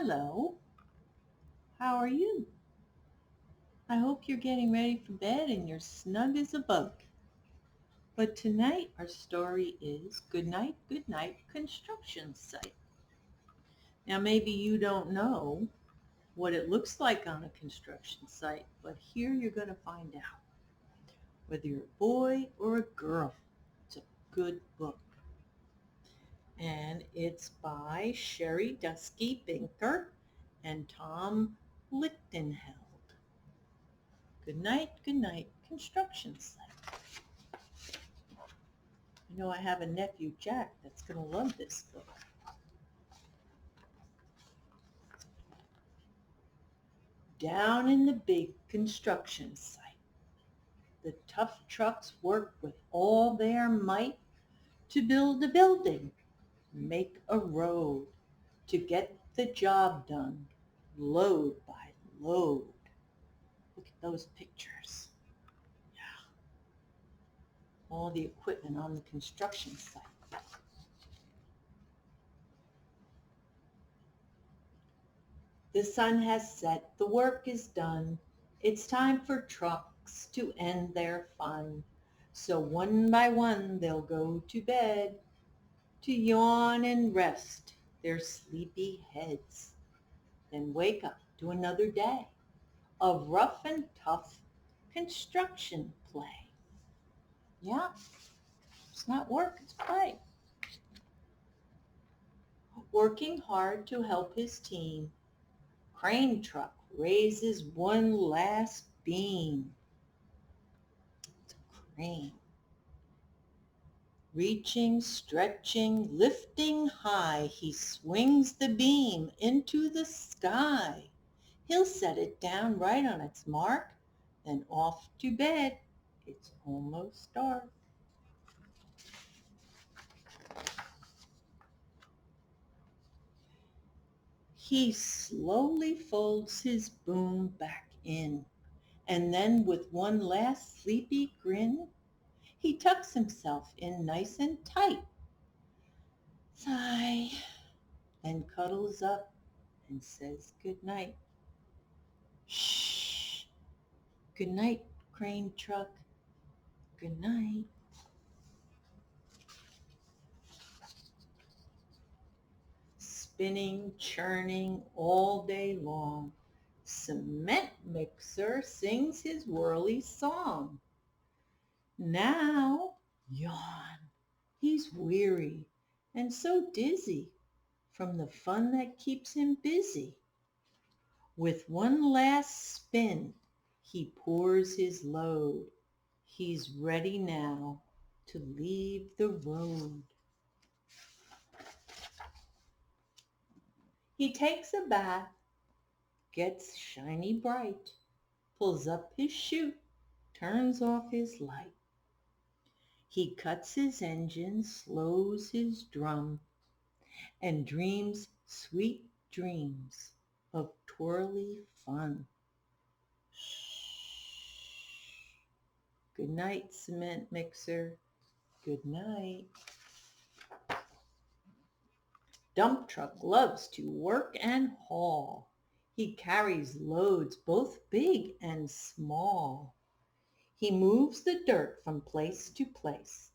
Hello, how are you? I hope you're getting ready for bed and you're snug as a bug. But tonight our story is Goodnight, Goodnight Construction Site. Now maybe you don't know what it looks like on a construction site, but here you're going to find out. Whether you're a boy or a girl, it's a good book. And it's by Sherry Dusky Binker and Tom Lichtenheld. Good night, construction site. I know I have a nephew, Jack, that's going to love this book. Down in the big construction site, the tough trucks work with all their might to build a building, make a road, to get the job done, load by load. Look at those pictures. Yeah, all the equipment on the construction site. The sun has set, the work is done. It's time for trucks to end their fun. So one by one they'll go to bed to yawn and rest their sleepy heads. Then wake up to another day of rough and tough construction play. Yeah, it's not work, it's play. Working hard to help his team, crane truck raises one last beam. It's a crane. Reaching, stretching, lifting high, he swings the beam into the sky. He'll set it down right on its mark, then off to bed. It's almost dark. He slowly folds his boom back in, and then with one last sleepy grin, he tucks himself in nice and tight. Sigh, then cuddles up and says good night. Shh. Good night, crane truck. Good night. Spinning, churning all day long, cement mixer sings his whirly song. Now, yawn. He's weary and so dizzy from the fun that keeps him busy. With one last spin, he pours his load. He's ready now to leave the road. He takes a bath, gets shiny bright, pulls up his chute, turns off his light. He cuts his engine, slows his drum, and dreams sweet dreams of twirly fun. Shh. Good night, cement mixer. Good night. Dump truck loves to work and haul. He carries loads both big and small. He moves the dirt from place to place,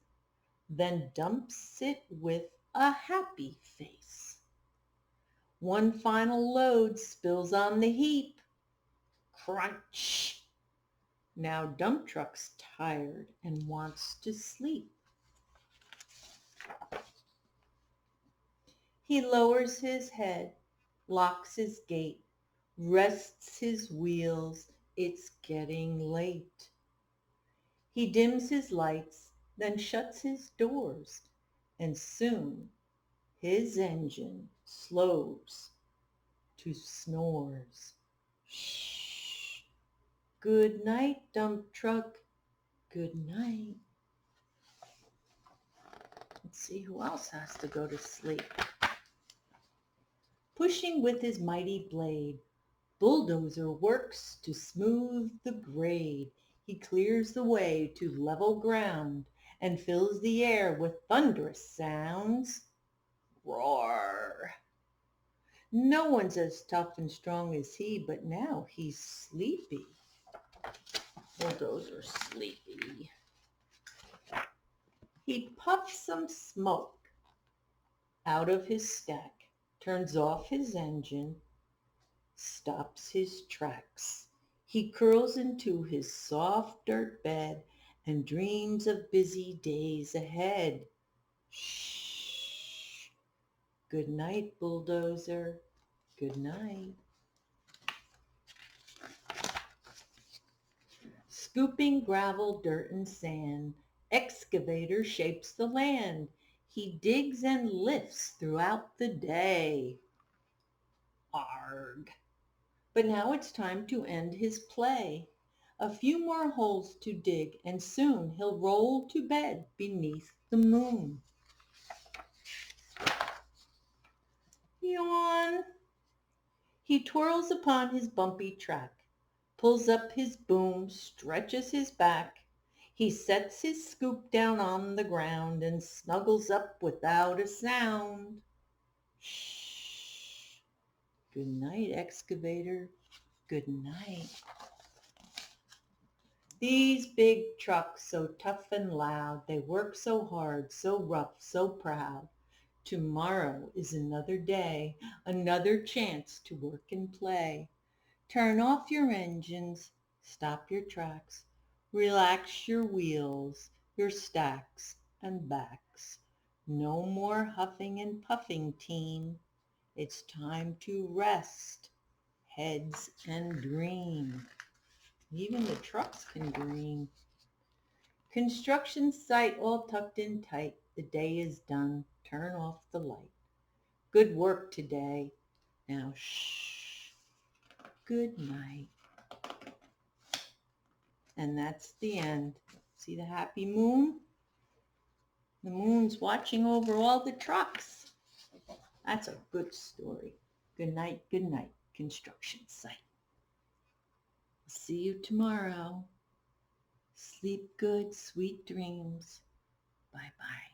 then dumps it with a happy face. One final load spills on the heap. Crunch! Now dump truck's tired and wants to sleep. He lowers his head, locks his gate, rests his wheels. It's getting late. He dims his lights, then shuts his doors, and soon his engine slows to snores. Shh. Good night, dump truck. Good night. Let's see who else has to go to sleep. Pushing with his mighty blade, bulldozer works to smooth the grade. He clears the way to level ground and fills the air with thunderous sounds. Roar! No one's as tough and strong as he, but now he's sleepy. Bulldozer's sleepy. He puffs some smoke out of his stack, turns off his engine, stops his tracks. He curls into his soft dirt bed and dreams of busy days ahead. Shh. Good night, Bulldozer. Good night. Scooping gravel, dirt, and sand, excavator shapes the land. He digs and lifts throughout the day. Arg. But now it's time to end his play. A few more holes to dig, and soon he'll roll to bed beneath the moon. Yawn. He twirls upon his bumpy track, pulls up his boom, stretches his back. He sets his scoop down on the ground and snuggles up without a sound. Shh. Good night, excavator. Good night. These big trucks, so tough and loud, they work so hard, so rough, so proud. Tomorrow is another day, another chance to work and play. Turn off your engines, stop your tracks, relax your wheels, your stacks and backs. No more huffing and puffing, teen. It's time to rest, heads, and dream. Even the trucks can dream. Construction site all tucked in tight. The day is done. Turn off the light. Good work today. Now shh. Good night. And that's the end. See the happy moon? The moon's watching over all the trucks. That's a good story. Good night, construction site. See you tomorrow. Sleep good, sweet dreams. Bye-bye.